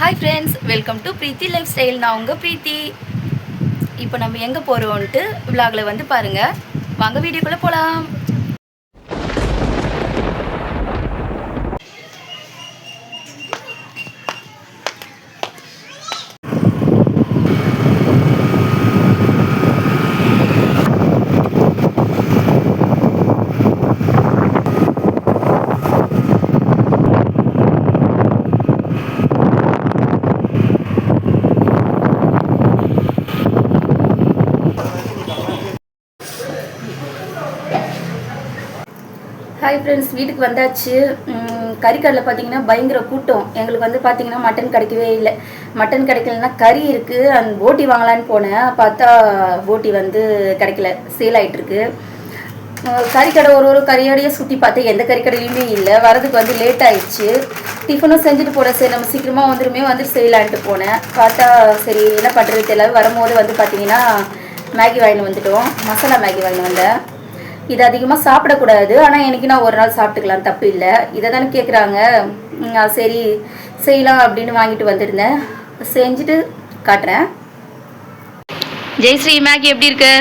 Hi friends, welcome to Preethi lifestyle. நான் உங்கள் ப்ரீத்தி. இப்போ நம்ம எங்கே போகிறோன்ட்டு விலாகில் வந்து பாருங்கள். வாங்க வீடியோக்குள்ளே போகலாம். ஹாய் ஃப்ரெண்ட்ஸ், வீட்டுக்கு வந்தாச்சு. கறிக்கடையில் பார்த்தீங்கன்னா பயங்கர கூட்டம். எங்களுக்கு வந்து பார்த்தீங்கன்னா மட்டன் கிடைக்கவே இல்லை. மட்டன் கிடைக்கலன்னா கறி இருக்குது. அந்த போட்டி வாங்கலான்னு போனேன். பார்த்தா போட்டி வந்து கிடைக்கல, சேல் ஆகிட்டுருக்கு. கறிக்கடை ஒரு கறியோடையே சுற்றி பார்த்தேன். எந்த கறிக்கடையிலுமே இல்லை. வரதுக்கு வந்து லேட் ஆயிடுச்சு. டிஃபனும் செஞ்சுட்டு போட, சரி நம்ம சீக்கிரமாக வந்துட்டு செய்யலான்ட்டு போனேன். பார்த்தா சரி என்ன பண்ணுறது தெரியல. வரும்போது வந்து பார்த்தீங்கன்னா மேகி வாங்கிட்டு வந்துட்டோம். மசாலா மேகி வாங்கிட்டு வந்தேன். இது அதிகமாக சாப்பிடக்கூடாது, ஆனால் எனக்கு நான் ஒரு நாள் சாப்பிட்டுக்கலாம், தப்பு இல்லை. இதை தானே கேட்குறாங்க. சரி செய்யலாம் அப்படின்னு வாங்கிட்டு வந்துருந்தேன். செஞ்சுட்டு காட்டுறேன். ஜெயஸ்ரீ, மேகி எப்படி இருக்கு?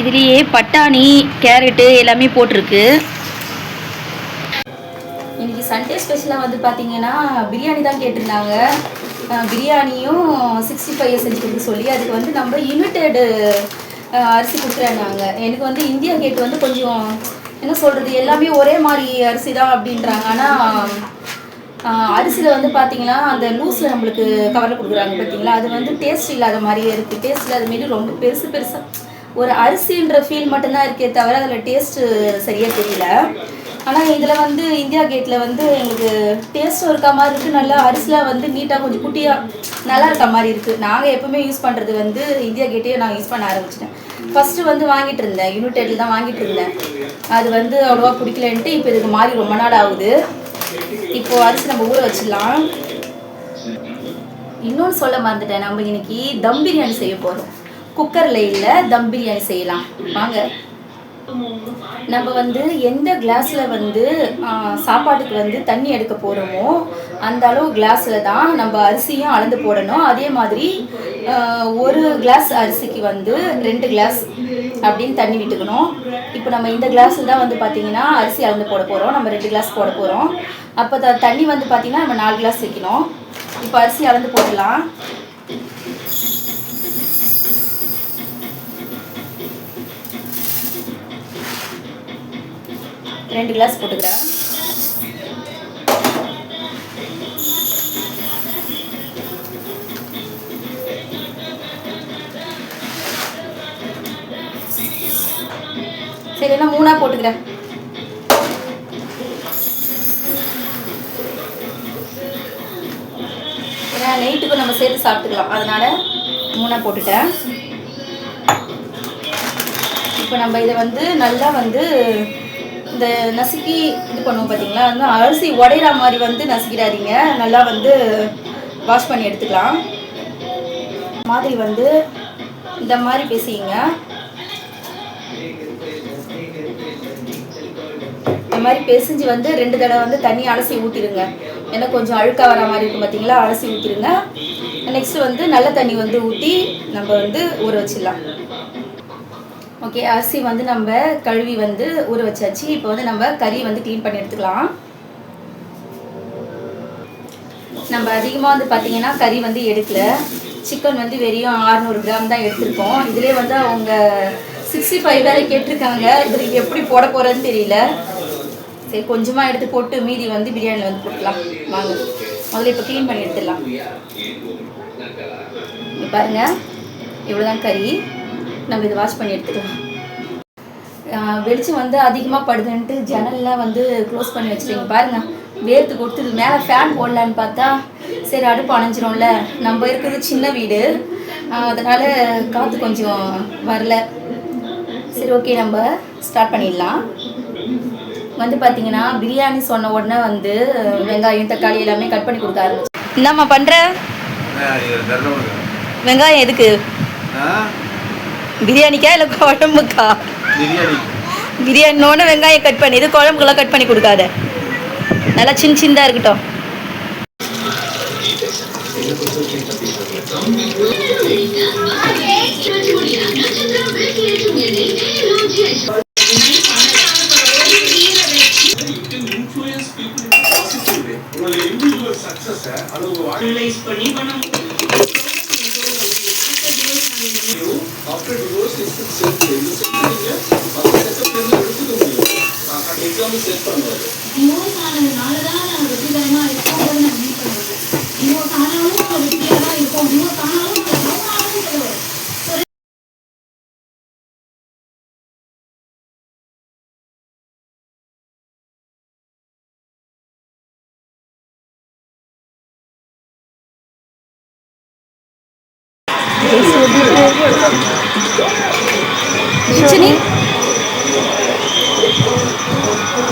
இதுலேயே பட்டாணி, கேரட்டு எல்லாமே போட்டிருக்கு. இன்னைக்கு சண்டே ஸ்பெஷலாக வந்து பார்த்தீங்கன்னா பிரியாணி தான் கேட்டிருந்தாங்க. பிரியாணியும் 65 செஞ்சு கொடுக்க சொல்லி, அதுக்கு வந்து நம்ம யுனைடெடு அரிசி கொடுக்குறேன்னாங்க. எனக்கு வந்து இந்தியா கேட் வந்து கொஞ்சம் என்ன சொல்கிறது, எல்லாமே ஒரே மாதிரி அரிசி தான் அப்படின்றாங்க. ஆனால் அரிசியில் வந்து பார்த்தீங்கன்னா அந்த லூஸில் நம்மளுக்கு கவரில் கொடுக்குறாங்க பார்த்தீங்களா, அது வந்து டேஸ்ட் இல்லாத மாதிரியே இருக்குது. டேஸ்ட் இல்லாத மாரி ரொம்ப பெருசாக ஒரு அரிசின்ற ஃபீல் மட்டும்தான் இருக்கே தவிர அதில் டேஸ்ட்டு சரியாக தெரியல. ஆனால் இதில் வந்து இந்தியா கேட்டில் வந்து எங்களுக்கு டேஸ்ட்டும் இருக்க மாதிரி இருக்குது. நல்லா அரிசிலாம் வந்து நீட்டாக கொஞ்சம் குட்டியாக நல்லா இருக்க மாதிரி இருக்குது. நாங்கள் எப்போவுமே யூஸ் பண்ணுறது வந்து இந்தியா கேட்டையே நான் யூஸ் பண்ண ஆரம்பிச்சிட்டேன். ஃபஸ்ட்டு வந்து வாங்கிட்டு இருந்தேன், யுனைடெடில் தான் வாங்கிட்டு இருந்தேன். அது வந்து அவ்வளோவா பிடிக்கலன்ட்டு இப்போ இதுக்கு மாறி ரொம்ப நாள் ஆகுது. இப்போது அரிசி நம்ம ஊற வச்சிடலாம். இன்னொன்று சொல்ல மறந்துட்டேன், நம்ம இன்னைக்கு தம் பிரியாணி செய்ய போகிறோம். குக்கரில் இல்லை, தம் பிரியாணி செய்யலாம் வாங்க. நம்ம வந்து எந்த கிளாஸில் வந்து சாப்பாட்டுக்கு வந்து தண்ணி எடுக்க போகிறோமோ அந்த அளவு கிளாஸில் தான் நம்ம அரிசியும் அளந்து போடணும். அதே மாதிரி ஒரு கிளாஸ் அரிசிக்கு வந்து 2 கிளாஸ் அப்படின்னு தண்ணி விட்டுக்கணும். இப்போ நம்ம இந்த கிளாஸில் தான் வந்து பார்த்திங்கன்னா அரிசி அளந்து போட போகிறோம். நம்ம 2 கிளாஸ் போட போகிறோம். அப்போ தண்ணி வந்து பார்த்திங்கன்னா நம்ம 4 கிளாஸ் வைக்கணும். இப்போ அரிசி அளந்து போடலாம். ரெண்டு கிளாஸ் போட்டுக்கிறேன். சரி, நான் 3 போட்டுக்கிறேன். ஏன்னா நைட்டுக்கும் நம்ம சேர்த்து சாப்பிட்டுக்கலாம், அதனால 3 போட்டுட்டேன். இப்போ நம்ம இதை வந்து நல்லா வந்து இந்த நசுக்கி இது பண்ணுவோம் பார்த்தீங்களா, அந்த அரிசி உடையிற மாதிரி வந்து நசுக்கிடாதீங்க. நல்லா வந்து வாஷ் பண்ணி எடுத்துக்கலாம். மாதிரி வந்து இந்த மாதிரி பேசிங்க. இந்த மாதிரி பேசிஞ்சு வந்து 2 தடவை வந்து தண்ணி அலசி ஊற்றிடுங்க. ஏன்னா கொஞ்சம் அழுக்காக வர மாதிரி இருக்கும் பார்த்தீங்களா, அலசி ஊற்றிடுங்க. நெக்ஸ்ட்டு வந்து நல்ல தண்ணி வந்து ஊற்றி நம்ம வந்து ஊற வச்சிடலாம். ஓகே, அரிசி வந்து நம்ம கழுவி வந்து ஊற வச்சாச்சு. இப்போ வந்து நம்ம கறி வந்து க்ளீன் பண்ணி எடுத்துக்கலாம். நம்ம அதிகமாக வந்து பார்த்திங்கன்னா கறி வந்து எடுக்கல. சிக்கன் வந்து வெறும் 600 கிராம் தான் எடுத்திருக்கோம். இதிலே வந்து அவங்க 65 வேறு கேட்டிருக்காங்க. இதில் எப்படி போட போகிறேன்னு தெரியல. சரி, கொஞ்சமாக எடுத்து போட்டு மீதி வந்து பிரியாணியில் வந்து போட்டுக்கலாம் வாங்க. முதல்ல இப்போ க்ளீன் பண்ணி எடுத்துடலாம். பாருங்கள், இவ்வளோ தான் கறி. நம்ம இதை வாஷ் பண்ணி எடுத்துக்கலாம். வெளிச்சம் வந்து அதிகமாக படுதுன்ட்டு ஜன்னல்லாம் வந்து க்ளோஸ் பண்ணி வச்சுருங்க. பாருங்கள், வேர்த்து கொடுத்து மேலே ஃபேன் போடலான்னு பார்த்தா சரி அடுப்பு அணைஞ்சிரும்ல. நம்ம இருக்கிறது சின்ன வீடு, அதனால் காற்று கொஞ்சம் வரல. சரி, ஓகே, நம்ம ஸ்டார்ட் பண்ணிடலாம். வந்து பார்த்தீங்கன்னா பிரியாணி சொன்ன உடனே வந்து வெங்காயம் தக்காளி எல்லாமே கட் பண்ணி கொடுக்க ஆரம்பிச்சு. என்னம்மா பண்ணுற? வெங்காயம் எதுக்கு? பிரியாணிக்கா இல்லை குழம்புக்கா? பிரியாணினோட வெங்காயம் கட் பண்ணி, இது குழம்புக்கெல்லாம் கட் பண்ணி கொடுக்காத. நல்லா சின்னதாக இருக்கட்டும்.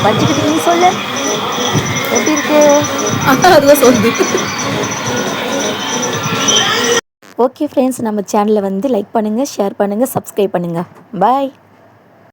வச்சுக்கிட்டு நீ சொல்லு எப்படி இருக்கு? அதுதான் சொல்லுது. ஓகே ஃப்ரெண்ட்ஸ், நம்ம சேனலை வந்து லைக் பண்ணுங்கள், ஷேர் பண்ணுங்கள், சப்ஸ்கிரைப் பண்ணுங்கள். பாய்.